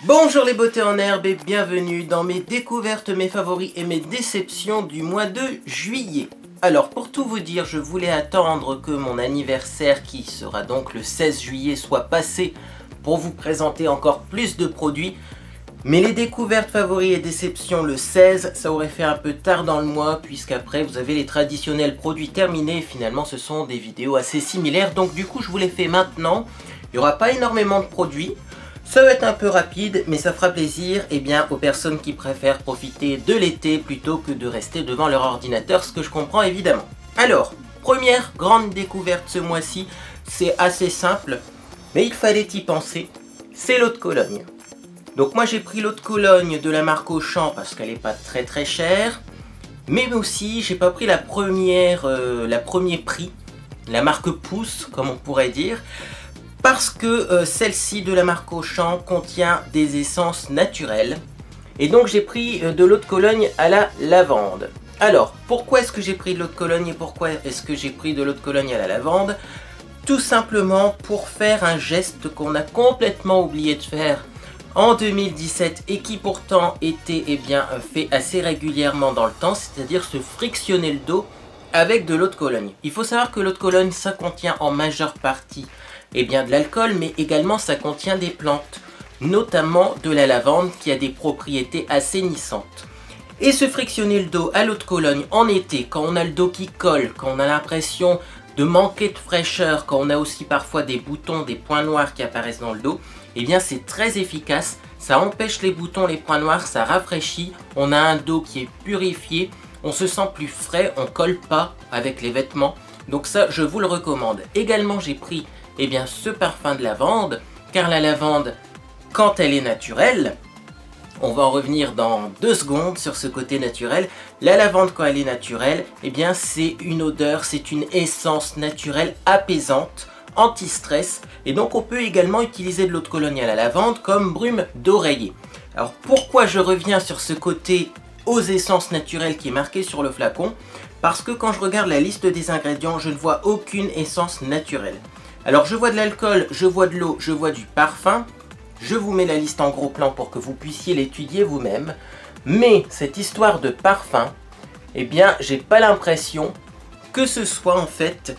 Bonjour les beautés en herbe et bienvenue dans mes découvertes, mes favoris et mes déceptions du mois de juillet. Alors pour tout vous dire, je voulais attendre que mon anniversaire qui sera donc le 16 juillet soit passé pour vous présenter encore plus de produits. Mais les découvertes, favoris et déceptions le 16, ça aurait fait un peu tard dans le mois puisqu'après vous avez les traditionnels produits terminés et finalement ce sont des vidéos assez similaires. Donc du coup je vous les fais maintenant, il n'y aura pas énormément de produits. Ça va être un peu rapide, mais ça fera plaisir aux personnes qui préfèrent profiter de l'été plutôt que de rester devant leur ordinateur, ce que je comprends évidemment. Alors, première grande découverte ce mois-ci, c'est assez simple, mais il fallait y penser, c'est l'eau de Cologne. Donc moi j'ai pris l'eau de Cologne de la marque Auchan parce qu'elle n'est pas très chère, mais aussi j'ai pas pris la premier prix, la marque Pouce comme on pourrait dire, parce que celle-ci de la marque Auchan contient des essences naturelles. Et donc j'ai pris de l'eau de Cologne à la lavande. Alors, pourquoi est-ce que j'ai pris de l'eau de Cologne et pourquoi est-ce que j'ai pris de l'eau de Cologne à la lavande? Tout simplement pour faire un geste qu'on a complètement oublié de faire en 2017 et qui pourtant était fait assez régulièrement dans le temps, c'est-à-dire se frictionner le dos avec de l'eau de Cologne. Il faut savoir que l'eau de Cologne, ça contient en majeure partie de l'alcool, mais également ça contient des plantes, notamment de la lavande qui a des propriétés assainissantes. Et se frictionner le dos à l'eau de Cologne en été, quand on a le dos qui colle, quand on a l'impression de manquer de fraîcheur, quand on a aussi parfois des boutons, des points noirs qui apparaissent dans le dos, c'est très efficace, ça empêche les boutons, les points noirs, ça rafraîchit, on a un dos qui est purifié, on se sent plus frais, on colle pas avec les vêtements, donc ça je vous le recommande. Également j'ai pris ce parfum de lavande, car la lavande, quand elle est naturelle, on va en revenir dans 2 secondes sur ce côté naturel, la lavande quand elle est naturelle, c'est une odeur, c'est une essence naturelle apaisante, anti-stress, et donc on peut également utiliser de l'eau de Cologne à la lavande comme brume d'oreiller. Alors pourquoi je reviens sur ce côté aux essences naturelles qui est marqué sur le flacon? Parce que quand je regarde la liste des ingrédients, je ne vois aucune essence naturelle. Alors je vois de l'alcool, je vois de l'eau, je vois du parfum. Je vous mets la liste en gros plan pour que vous puissiez l'étudier vous-même. Mais cette histoire de parfum, j'ai pas l'impression que ce soit en fait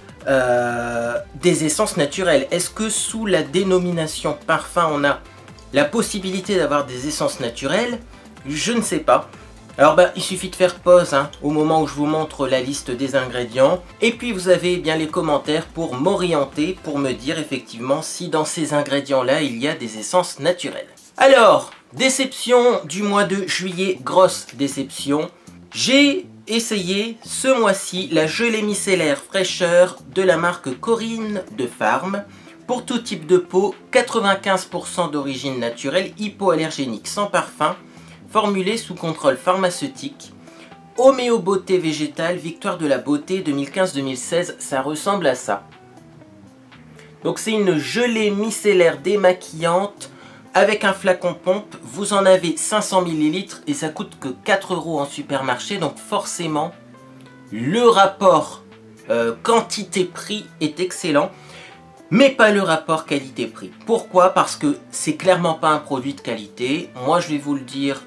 des essences naturelles. Est-ce que sous la dénomination parfum, on a la possibilité d'avoir des essences naturelles? Je ne sais pas. Alors il suffit de faire pause au moment où je vous montre la liste des ingrédients. Et puis vous avez les commentaires pour m'orienter, pour me dire effectivement si dans ces ingrédients-là, il y a des essences naturelles. Alors, déception du mois de juillet, grosse déception. J'ai essayé ce mois-ci la gelée micellaire fraîcheur de la marque Corinne de Farm. Pour tout type de peau, 95% d'origine naturelle, hypoallergénique, sans parfum. Formulé sous contrôle pharmaceutique, Homéo Beauté Végétale, Victoire de la Beauté 2015-2016, ça ressemble à ça. Donc c'est une gelée micellaire démaquillante avec un flacon pompe, vous en avez 500 ml et ça coûte que 4 € en supermarché, donc forcément le rapport quantité-prix est excellent. Mais pas le rapport qualité-prix. Pourquoi? Parce que c'est clairement pas un produit de qualité. Moi je vais vous le dire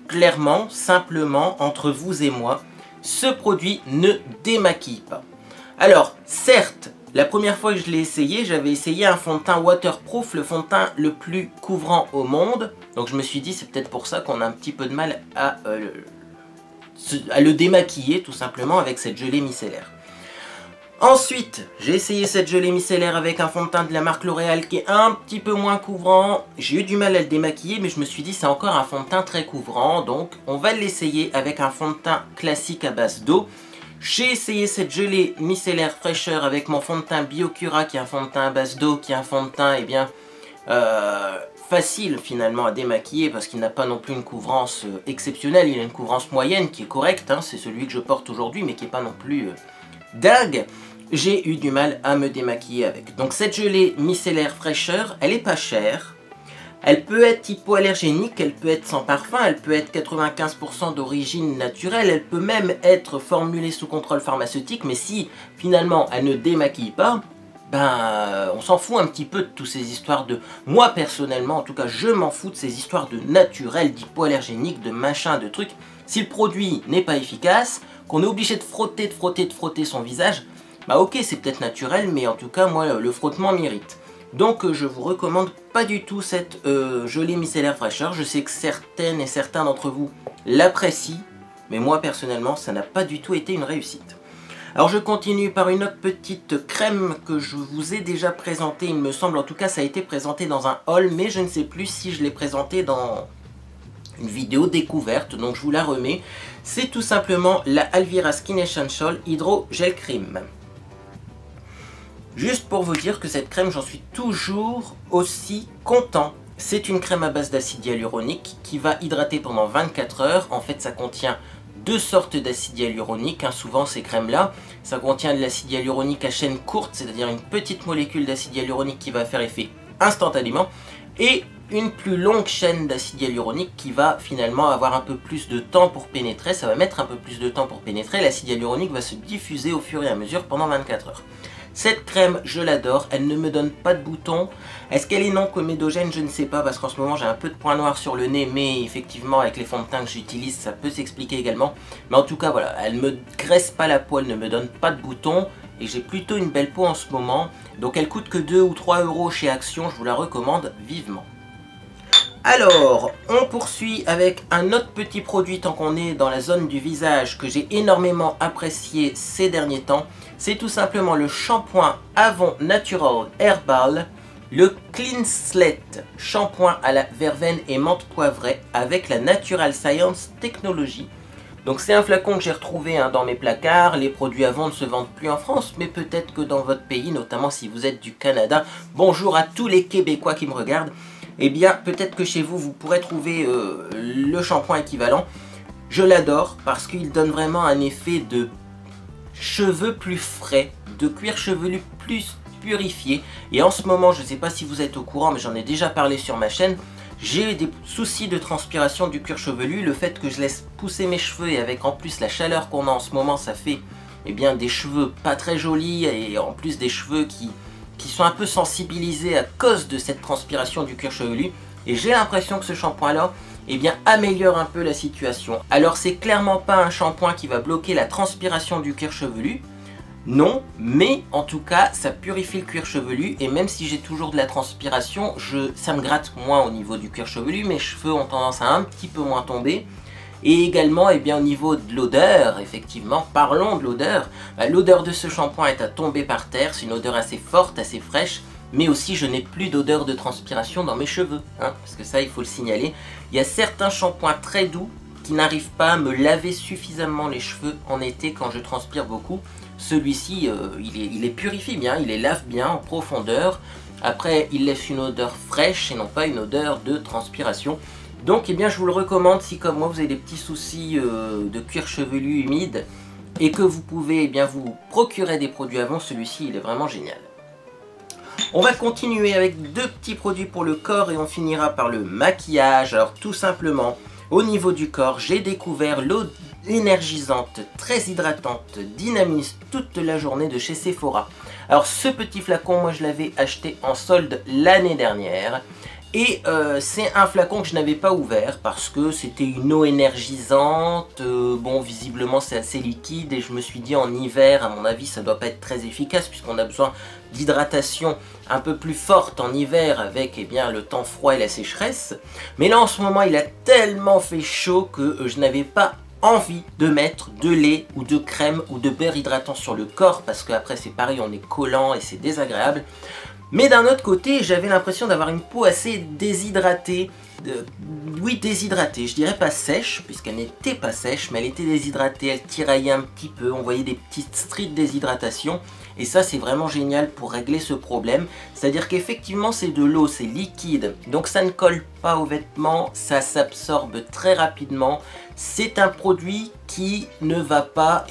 clairement, simplement, entre vous et moi, ce produit ne démaquille pas. Alors, certes, la première fois que je l'ai essayé, j'avais essayé un fond de teint waterproof, le fond de teint le plus couvrant au monde. Donc je me suis dit, c'est peut-être pour ça qu'on a un petit peu de mal à le démaquiller, tout simplement, avec cette gelée micellaire. Ensuite, j'ai essayé cette gelée micellaire avec un fond de teint de la marque L'Oréal qui est un petit peu moins couvrant. J'ai eu du mal à le démaquiller, mais je me suis dit c'est encore un fond de teint très couvrant. Donc on va l'essayer avec un fond de teint classique à base d'eau. J'ai essayé cette gelée micellaire fraîcheur avec mon fond de teint Biocura qui est un fond de teint à base d'eau, qui est un fond de teint facile finalement à démaquiller parce qu'il n'a pas non plus une couvrance exceptionnelle. Il a une couvrance moyenne qui est correcte, c'est celui que je porte aujourd'hui mais qui n'est pas non plus dingue. J'ai eu du mal à me démaquiller avec. Donc cette gelée micellaire fraîcheur, elle est pas chère. Elle peut être hypoallergénique, elle peut être sans parfum, elle peut être 95% d'origine naturelle, elle peut même être formulée sous contrôle pharmaceutique, mais si finalement elle ne démaquille pas, on s'en fout un petit peu de toutes ces histoires de... Moi personnellement, en tout cas, je m'en fous de ces histoires de naturel, d'hypoallergénique, de machin, de trucs. Si le produit n'est pas efficace, qu'on est obligé de frotter son visage, bah ok, c'est peut-être naturel, mais en tout cas, moi, le frottement m'irrite. Donc je vous recommande pas du tout cette gelée micellaire fraîcheur. Je sais que certaines et certains d'entre vous l'apprécient, mais moi personnellement ça n'a pas du tout été une réussite. Alors je continue par une autre petite crème que je vous ai déjà présentée, il me semble, en tout cas ça a été présenté dans un haul, mais je ne sais plus si je l'ai présenté dans une vidéo découverte, donc je vous la remets. C'est tout simplement la Alvira Skin Essential Hydro Gel Cream. Juste pour vous dire que cette crème, j'en suis toujours aussi content. C'est une crème à base d'acide hyaluronique qui va hydrater pendant 24 heures. En fait, ça contient deux sortes d'acide hyaluronique. Souvent, ces crèmes-là, ça contient de l'acide hyaluronique à chaîne courte, c'est-à-dire une petite molécule d'acide hyaluronique qui va faire effet instantanément, et une plus longue chaîne d'acide hyaluronique qui va finalement avoir un peu plus de temps pour pénétrer. Ça va mettre un peu plus de temps pour pénétrer. L'acide hyaluronique va se diffuser au fur et à mesure pendant 24 heures. Cette crème, je l'adore, elle ne me donne pas de boutons. Est-ce qu'elle est non comédogène? Je ne sais pas, parce qu'en ce moment j'ai un peu de points noirs sur le nez, mais effectivement avec les fonds de teint que j'utilise, ça peut s'expliquer également. Mais en tout cas voilà, elle ne me graisse pas la peau, elle ne me donne pas de boutons, et j'ai plutôt une belle peau en ce moment. Donc elle coûte que 2 ou 3 € chez Action, je vous la recommande vivement. Alors, on poursuit avec un autre petit produit tant qu'on est dans la zone du visage que j'ai énormément apprécié ces derniers temps. C'est tout simplement le shampoing Avon Natural Herbal, le Clean Slate, shampoing à la verveine et menthe poivrée avec la Natural Science Technology. Donc c'est un flacon que j'ai retrouvé dans mes placards. Les produits Avon ne se vendent plus en France, mais peut-être que dans votre pays, notamment si vous êtes du Canada. Bonjour à tous les Québécois qui me regardent. Eh bien, peut-être que chez vous, vous pourrez trouver le shampoing équivalent. Je l'adore parce qu'il donne vraiment un effet de cheveux plus frais, de cuir chevelu plus purifié. Et en ce moment, je ne sais pas si vous êtes au courant, mais j'en ai déjà parlé sur ma chaîne, j'ai des soucis de transpiration du cuir chevelu. Le fait que je laisse pousser mes cheveux et avec en plus la chaleur qu'on a en ce moment, ça fait des cheveux pas très jolis et en plus des cheveux qui sont un peu sensibilisés à cause de cette transpiration du cuir chevelu. Et j'ai l'impression que ce shampoing-là améliore un peu la situation. Alors c'est clairement pas un shampoing qui va bloquer la transpiration du cuir chevelu, non, mais en tout cas ça purifie le cuir chevelu, et même si j'ai toujours de la transpiration, ça me gratte moins au niveau du cuir chevelu, mes cheveux ont tendance à un petit peu moins tomber. Et également au niveau de l'odeur, effectivement, parlons de l'odeur. L'odeur de ce shampoing est à tomber par terre, c'est une odeur assez forte, assez fraîche, mais aussi je n'ai plus d'odeur de transpiration dans mes cheveux, parce que ça il faut le signaler. Il y a certains shampoings très doux qui n'arrivent pas à me laver suffisamment les cheveux en été quand je transpire beaucoup. Celui-ci, il les purifie bien, il les lave bien en profondeur. Après, il laisse une odeur fraîche et non pas une odeur de transpiration. Donc je vous le recommande si comme moi vous avez des petits soucis de cuir chevelu humide et que vous pouvez vous procurer des produits Avon, celui-ci il est vraiment génial. On va continuer avec deux petits produits pour le corps et on finira par le maquillage. Alors tout simplement, au niveau du corps, j'ai découvert l'eau énergisante, très hydratante, Dynamis toute la journée de chez Sephora. Alors ce petit flacon, moi je l'avais acheté en solde l'année dernière. Et c'est un flacon que je n'avais pas ouvert parce que c'était une eau énergisante, bon visiblement c'est assez liquide et je me suis dit en hiver à mon avis ça doit pas être très efficace puisqu'on a besoin d'hydratation un peu plus forte en hiver avec le temps froid et la sécheresse. Mais là en ce moment il a tellement fait chaud que je n'avais pas envie de mettre de lait ou de crème ou de beurre hydratant sur le corps parce qu'après c'est pareil, on est collant et c'est désagréable. Mais d'un autre côté, j'avais l'impression d'avoir une peau assez déshydratée. Oui, déshydratée. Je dirais pas sèche, puisqu'elle n'était pas sèche, mais elle était déshydratée. Elle tiraillait un petit peu. On voyait des petites stries de déshydratation. Et ça, c'est vraiment génial pour régler ce problème. C'est-à-dire qu'effectivement, c'est de l'eau, c'est liquide. Donc ça ne colle pas aux vêtements. Ça s'absorbe très rapidement. C'est un produit qui ne va pas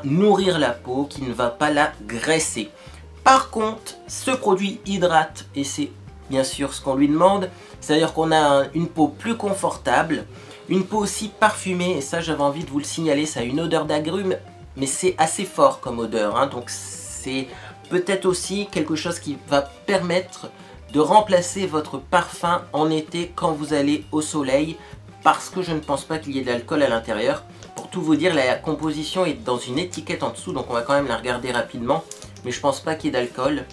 nourrir la peau, qui ne va pas la graisser. Par contre, ce produit hydrate et c'est bien sûr ce qu'on lui demande. C'est-à-dire qu'on a une peau plus confortable, une peau aussi parfumée. Et ça, j'avais envie de vous le signaler, ça a une odeur d'agrumes, mais c'est assez fort comme odeur. Donc c'est peut-être aussi quelque chose qui va permettre de remplacer votre parfum en été quand vous allez au soleil, parce que je ne pense pas qu'il y ait de l'alcool à l'intérieur. Pour tout vous dire, la composition est dans une étiquette en dessous, donc on va quand même la regarder rapidement, mais je pense pas qu'il y ait d'alcool.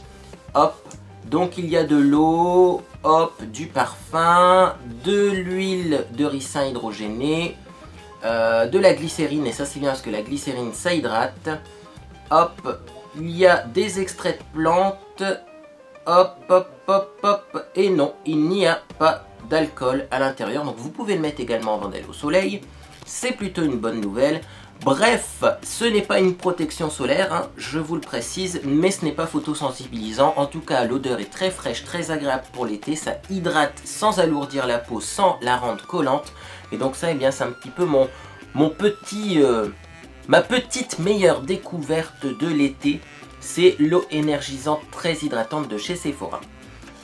Hop, donc il y a de l'eau, hop, du parfum, de l'huile de ricin hydrogénée, de la glycérine, et ça c'est bien parce que la glycérine ça hydrate. Hop, il y a des extraits de plantes. Hop, hop, hop, hop. Et non, il n'y a pas d'alcool à l'intérieur. Donc vous pouvez le mettre également avant d'aller au soleil. C'est plutôt une bonne nouvelle. Bref, ce n'est pas une protection solaire, hein, je vous le précise, mais ce n'est pas photosensibilisant. En tout cas, l'odeur est très fraîche, très agréable pour l'été. Ça hydrate sans alourdir la peau, sans la rendre collante. Et donc ça, eh bien, c'est un petit peu ma petite meilleure découverte de l'été. C'est l'eau énergisante très hydratante de chez Sephora.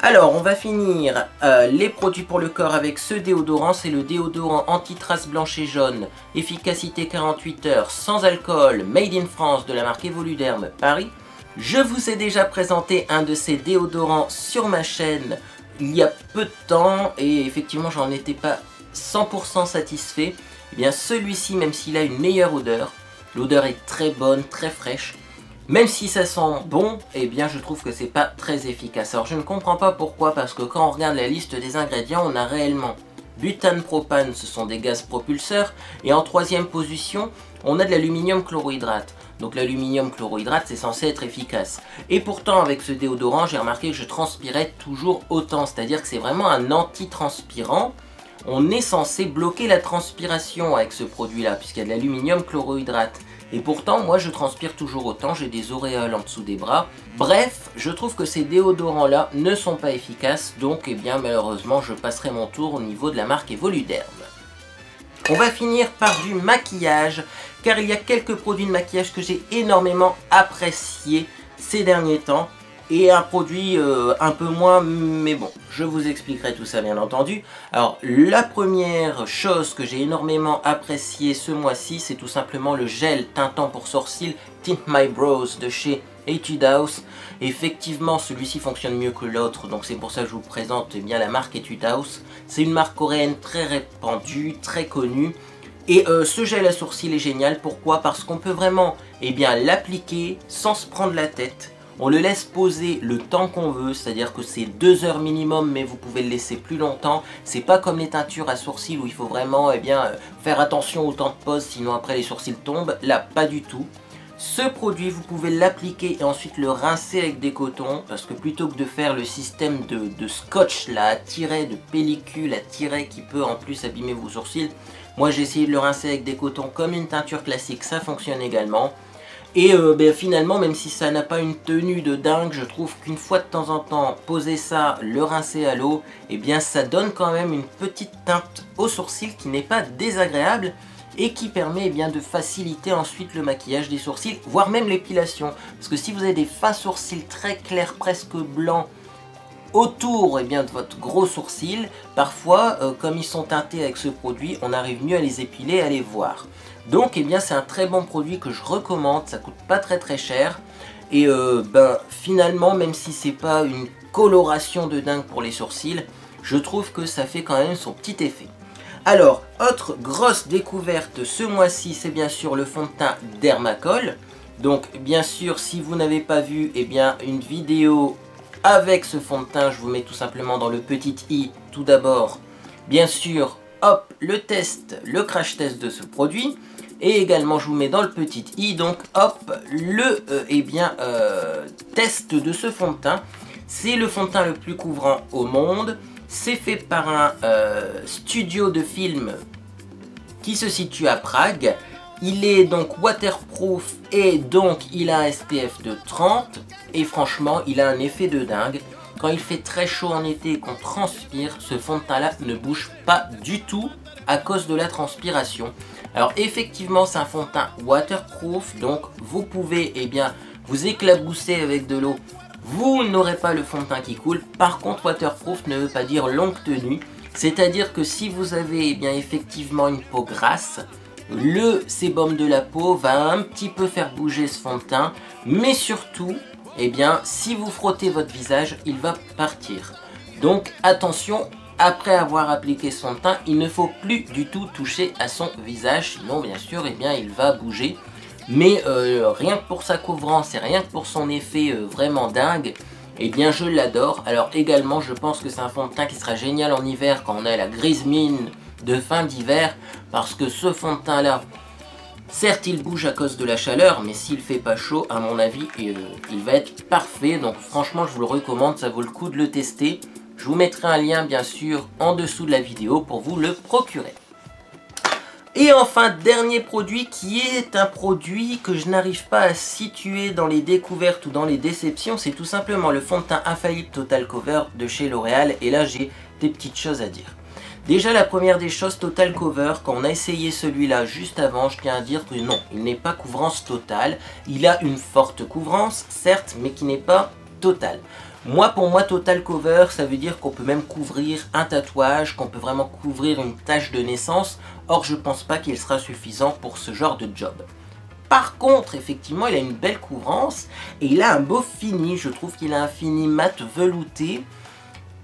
Alors, on va finir les produits pour le corps avec ce déodorant. C'est le déodorant anti-traces blanches et jaunes. Efficacité 48 heures, sans alcool, made in France de la marque Evoluderm Paris. Je vous ai déjà présenté un de ces déodorants sur ma chaîne il y a peu de temps. Et effectivement, j'en étais pas 100% satisfait. Eh bien, celui-ci, même s'il a une meilleure odeur, l'odeur est très bonne, très fraîche. Même si ça sent bon, eh bien je trouve que c'est pas très efficace. Alors je ne comprends pas pourquoi, parce que quand on regarde la liste des ingrédients, on a réellement butane, propane, ce sont des gaz propulseurs. Et en troisième position, on a de l'aluminium chlorohydrate. Donc l'aluminium chlorohydrate, c'est censé être efficace. Et pourtant, avec ce déodorant, j'ai remarqué que je transpirais toujours autant. C'est-à-dire que c'est vraiment un anti-transpirant. On est censé bloquer la transpiration avec ce produit-là, puisqu'il y a de l'aluminium chlorohydrate. Et pourtant, moi, je transpire toujours autant, j'ai des auréoles en dessous des bras. Bref, je trouve que ces déodorants-là ne sont pas efficaces, donc, eh bien, malheureusement, je passerai mon tour au niveau de la marque Evoluderm. On va finir par du maquillage, car il y a quelques produits de maquillage que j'ai énormément appréciés ces derniers temps. Et un produit un peu moins, mais bon, je vous expliquerai tout ça bien entendu. Alors, la première chose que j'ai énormément appréciée ce mois-ci, c'est tout simplement le gel teintant pour sourcils Tint My Brows de chez Etude House. Effectivement, celui-ci fonctionne mieux que l'autre, donc c'est pour ça que je vous présente eh bien la marque Etude House. C'est une marque coréenne très répandue, très connue. Et ce gel à sourcils est génial, pourquoi? Parce qu'on peut vraiment eh bien l'appliquer sans se prendre la tête. On le laisse poser le temps qu'on veut, c'est-à-dire que c'est 2 heures minimum, mais vous pouvez le laisser plus longtemps. C'est pas comme les teintures à sourcils où il faut vraiment eh bien, faire attention au temps de pose, sinon après les sourcils tombent. Là, pas du tout. Ce produit, vous pouvez l'appliquer et ensuite le rincer avec des cotons, parce que plutôt que de faire le système de scotch là, à tirer, de pellicule à tirer qui peut en plus abîmer vos sourcils, moi j'ai essayé de le rincer avec des cotons comme une teinture classique, ça fonctionne également. Et finalement, même si ça n'a pas une tenue de dingue, je trouve qu'une fois de temps en temps, poser ça, le rincer à l'eau, eh bien ça donne quand même une petite teinte aux sourcils qui n'est pas désagréable et qui permet eh bien, de faciliter ensuite le maquillage des sourcils, voire même l'épilation. Parce que si vous avez des fins sourcils très clairs, presque blancs, autour eh bien, de votre gros sourcil, parfois, comme ils sont teintés avec ce produit, on arrive mieux à les épiler, à les voir. Donc, eh bien, c'est un très bon produit que je recommande, ça coûte pas très cher. Et finalement, même si c'est pas une coloration de dingue pour les sourcils, je trouve que ça fait quand même son petit effet. Alors, autre grosse découverte ce mois-ci, c'est bien sûr le fond de teint Dermacol. Donc, bien sûr, si vous n'avez pas vu eh bien, une vidéo avec ce fond de teint, je vous mets tout simplement dans le petit i, tout d'abord, bien sûr, hop, le crash test de ce produit. Et également, je vous mets dans le petit i, donc hop, le test de ce fond de teint. C'est le fond de teint le plus couvrant au monde. C'est fait par un studio de film qui se situe à Prague. Il est donc waterproof et donc il a un SPF de 30. Et franchement, il a un effet de dingue. Quand il fait très chaud en été et qu'on transpire, ce fond de teint là ne bouge pas du tout à cause de la transpiration. Alors effectivement, c'est un fond de teint waterproof, donc vous pouvez eh bien, vous éclabousser avec de l'eau. Vous n'aurez pas le fond de teint qui coule. Par contre, waterproof ne veut pas dire longue tenue. C'est-à-dire que si vous avez eh bien, effectivement une peau grasse, le sébum de la peau va un petit peu faire bouger ce fond de teint. Mais surtout, eh bien si vous frottez votre visage, il va partir. Donc attention, après avoir appliqué son teint, il ne faut plus du tout toucher à son visage, sinon bien sûr eh bien, il va bouger. Mais rien que pour sa couvrance et rien que pour son effet vraiment dingue, eh bien je l'adore. Alors également je pense que c'est un fond de teint qui sera génial en hiver quand on a la grise mine de fin d'hiver, parce que ce fond de teint là, certes il bouge à cause de la chaleur, mais s'il fait pas chaud, à mon avis il va être parfait. Donc franchement je vous le recommande, ça vaut le coup de le tester. Je vous mettrai un lien bien sûr en dessous de la vidéo pour vous le procurer. Et enfin, dernier produit qui est un produit que je n'arrive pas à situer dans les découvertes ou dans les déceptions, c'est tout simplement le fond de teint Infaillible Total Cover de chez L'Oréal. Et là, j'ai des petites choses à dire. Déjà, la première des choses, Total Cover, quand on a essayé celui-là juste avant, je tiens à dire que non, il n'est pas couvrance totale. Il a une forte couvrance, certes, mais qui n'est pas totale. Pour moi, Total Cover, ça veut dire qu'on peut même couvrir un tatouage, qu'on peut vraiment couvrir une tache de naissance. Or, je pense pas qu'il sera suffisant pour ce genre de job. Par contre, effectivement, il a une belle couvrance et il a un beau fini. Je trouve qu'il a un fini mat velouté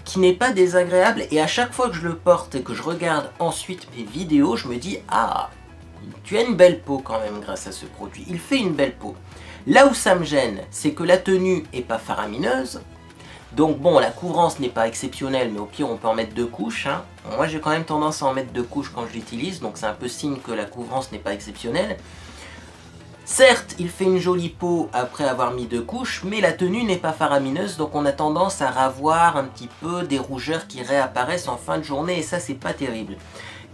qui n'est pas désagréable. Et à chaque fois que je le porte et que je regarde ensuite mes vidéos, je me dis « Ah, tu as une belle peau quand même grâce à ce produit. Il fait une belle peau. » Là où ça me gêne, c'est que la tenue n'est pas faramineuse. Donc bon, la couvrance n'est pas exceptionnelle, mais au pire on peut en mettre 2 couches. Hein. Moi j'ai quand même tendance à en mettre 2 couches quand je l'utilise, donc c'est un peu signe que la couvrance n'est pas exceptionnelle. Certes, il fait une jolie peau après avoir mis 2 couches, mais la tenue n'est pas faramineuse, donc on a tendance à avoir un petit peu des rougeurs qui réapparaissent en fin de journée, et ça c'est pas terrible.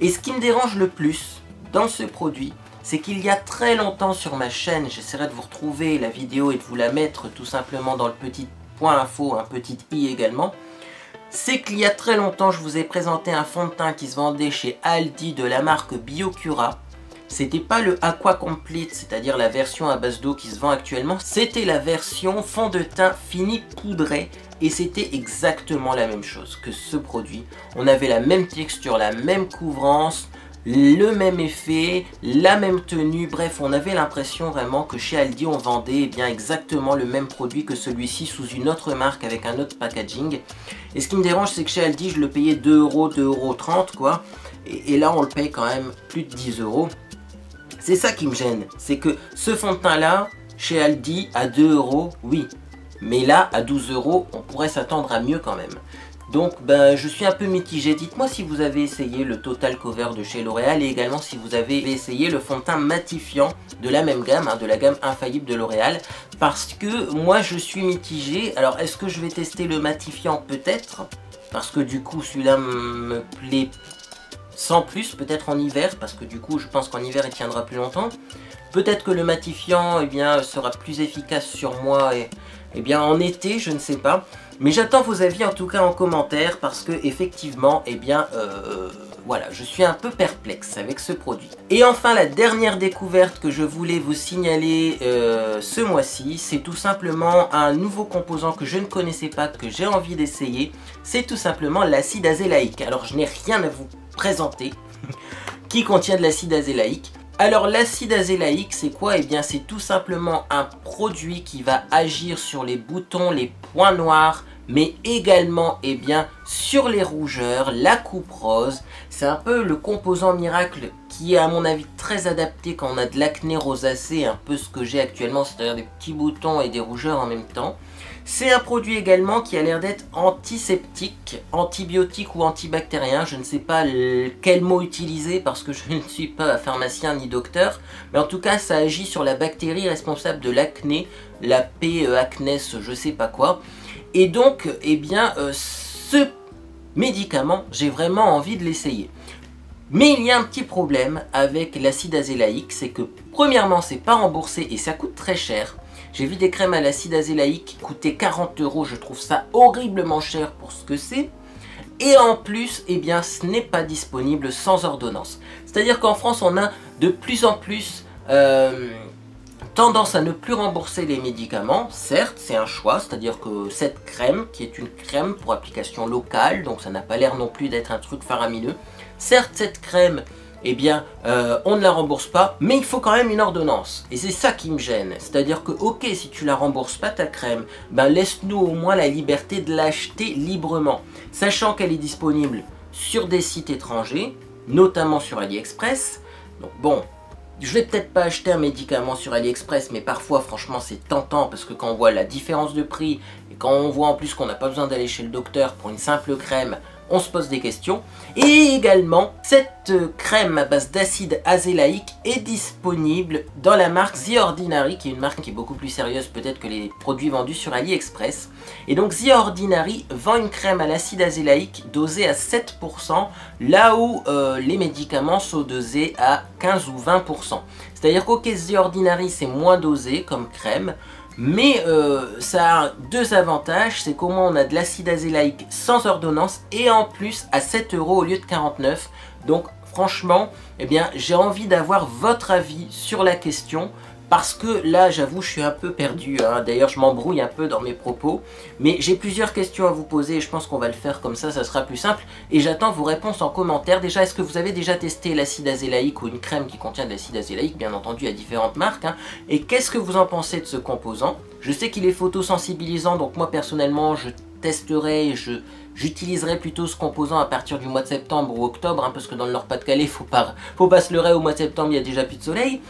Et ce qui me dérange le plus dans ce produit, c'est qu'il y a très longtemps sur ma chaîne, j'essaierai de vous retrouver la vidéo et de vous la mettre tout simplement dans le petit point info, un petit i également, c'est qu'il y a très longtemps je vous ai présenté un fond de teint qui se vendait chez Aldi de la marque Biocura. C'était pas le Aqua Complete, c'est-à-dire la version à base d'eau qui se vend actuellement, c'était la version fond de teint fini poudré, et c'était exactement la même chose que ce produit. On avait la même texture, la même couvrance, le même effet, la même tenue, bref on avait l'impression vraiment que chez Aldi on vendait bien exactement le même produit que celui-ci sous une autre marque avec un autre packaging. Et ce qui me dérange c'est que chez Aldi je le payais 2 €, 2,30 € quoi, et là on le paye quand même plus de 10 €. C'est ça qui me gêne, c'est que ce fond de teint là, chez Aldi à 2 €, oui, mais là à 12 € on pourrait s'attendre à mieux quand même. Donc je suis un peu mitigé. Dites-moi si vous avez essayé le Total Cover de chez L'Oréal et également si vous avez essayé le fond de teint matifiant de la même gamme, de la gamme Infaillible de L'Oréal. Parce que moi je suis mitigé. Alors est-ce que je vais tester le matifiant? Peut-être. Parce que du coup celui-là me plaît sans plus, peut-être en hiver. Parce que du coup je pense qu'en hiver il tiendra plus longtemps. Peut-être que le matifiant sera plus efficace sur moi en été, je ne sais pas. Mais j'attends vos avis en tout cas en commentaire parce que effectivement, voilà, je suis un peu perplexe avec ce produit. Et enfin, la dernière découverte que je voulais vous signaler ce mois-ci, c'est tout simplement un nouveau composant que je ne connaissais pas, que j'ai envie d'essayer. C'est tout simplement l'acide azélaïque. Alors, je n'ai rien à vous présenter qui contient de l'acide azélaïque. Alors l'acide azélaïque c'est quoi? Eh bien c'est tout simplement un produit qui va agir sur les boutons, les points noirs, mais également sur les rougeurs, la coupe rose. C'est un peu le composant miracle qui est à mon avis très adapté quand on a de l'acné rosacée, un peu ce que j'ai actuellement, c'est-à-dire des petits boutons et des rougeurs en même temps. C'est un produit également qui a l'air d'être antiseptique, antibiotique ou antibactérien. Je ne sais pas quel mot utiliser parce que je ne suis pas pharmacien ni docteur. Mais en tout cas, ça agit sur la bactérie responsable de l'acné, la P. acnes, je sais pas quoi. Et donc, ce médicament, j'ai vraiment envie de l'essayer. Mais il y a un petit problème avec l'acide azélaïque, c'est que premièrement, c'est pas remboursé et ça coûte très cher. J'ai vu des crèmes à l'acide azélaïque qui coûtaient 40 €, je trouve ça horriblement cher pour ce que c'est. Et en plus, ce n'est pas disponible sans ordonnance. C'est-à-dire qu'en France, on a de plus en plus tendance à ne plus rembourser les médicaments. Certes, c'est un choix, c'est-à-dire que cette crème, qui est une crème pour application locale, donc ça n'a pas l'air non plus d'être un truc faramineux. Certes, cette crème eh bien, on ne la rembourse pas, mais il faut quand même une ordonnance. Et c'est ça qui me gêne. C'est-à-dire que, ok, si tu la rembourses pas ta crème, ben laisse-nous au moins la liberté de l'acheter librement. Sachant qu'elle est disponible sur des sites étrangers, notamment sur AliExpress. Donc bon, je vais peut-être pas acheter un médicament sur AliExpress, mais parfois, franchement, c'est tentant parce que quand on voit la différence de prix et quand on voit en plus qu'on n'a pas besoin d'aller chez le docteur pour une simple crème, on se pose des questions. Et également, cette crème à base d'acide azélaïque est disponible dans la marque The Ordinary, qui est une marque qui est beaucoup plus sérieuse peut-être que les produits vendus sur AliExpress. Et donc The Ordinary vend une crème à l'acide azélaïque dosée à 7%, là où les médicaments sont dosés à 15 ou 20%. C'est-à-dire qu'au The Ordinary c'est moins dosé comme crème, mais ça a deux avantages, c'est qu'au moins on a de l'acide azélaïque sans ordonnance et en plus à 7 € au lieu de 49. Donc franchement, eh bien, j'ai envie d'avoir votre avis sur la question. Parce que là, j'avoue, je suis un peu perdu, hein. D'ailleurs, je m'embrouille un peu dans mes propos. Mais j'ai plusieurs questions à vous poser et je pense qu'on va le faire comme ça sera plus simple. Et j'attends vos réponses en commentaire. Déjà, est-ce que vous avez déjà testé l'acide azélaïque ou une crème qui contient de l'acide azélaïque? Bien entendu, à différentes marques, hein. Et qu'est-ce que vous en pensez de ce composant? Je sais qu'il est photosensibilisant, donc moi, personnellement, je testerai, j'utiliserai plutôt ce composant à partir du mois de septembre ou octobre, hein, parce que dans le Nord-Pas-de-Calais, faut pas se leurrer, au mois de septembre, il y a déjà plus de soleil.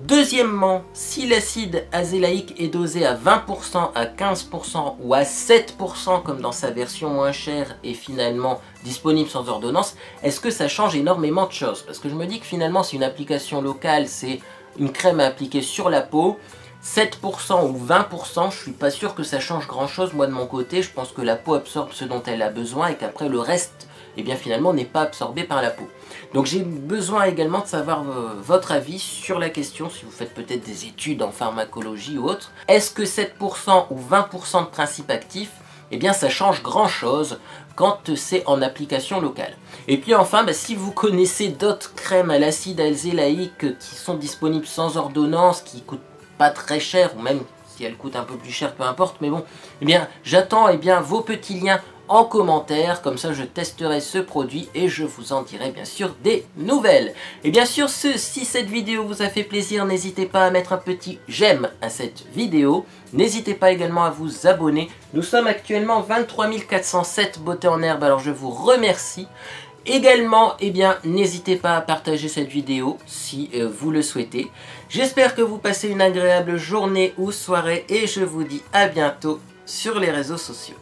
Deuxièmement, si l'acide azélaïque est dosé à 20%, à 15% ou à 7% comme dans sa version moins chère et finalement disponible sans ordonnance, est-ce que ça change énormément de choses? Parce que je me dis que finalement c'est une application locale, c'est une crème à appliquer sur la peau. 7% ou 20%, je suis pas sûr que ça change grand chose moi de mon côté. Je pense que la peau absorbe ce dont elle a besoin et qu'après le reste, eh bien finalement n'est pas absorbé par la peau. Donc j'ai besoin également de savoir votre avis sur la question, si vous faites peut-être des études en pharmacologie ou autre. Est-ce que 7% ou 20% de principe actif, eh bien ça change grand chose quand c'est en application locale. Et puis enfin, si vous connaissez d'autres crèmes à l'acide azélaïque qui sont disponibles sans ordonnance, qui coûtent pas très cher, ou même si elles coûtent un peu plus cher, peu importe, mais bon, eh bien j'attends vos petits liens en commentaire, comme ça je testerai ce produit et je vous en dirai bien sûr des nouvelles. Et bien sûr, si cette vidéo vous a fait plaisir, n'hésitez pas à mettre un petit j'aime à cette vidéo. N'hésitez pas également à vous abonner. Nous sommes actuellement 23 407 beauté en herbe, alors je vous remercie. Également, n'hésitez pas à partager cette vidéo si vous le souhaitez. J'espère que vous passez une agréable journée ou soirée et je vous dis à bientôt sur les réseaux sociaux.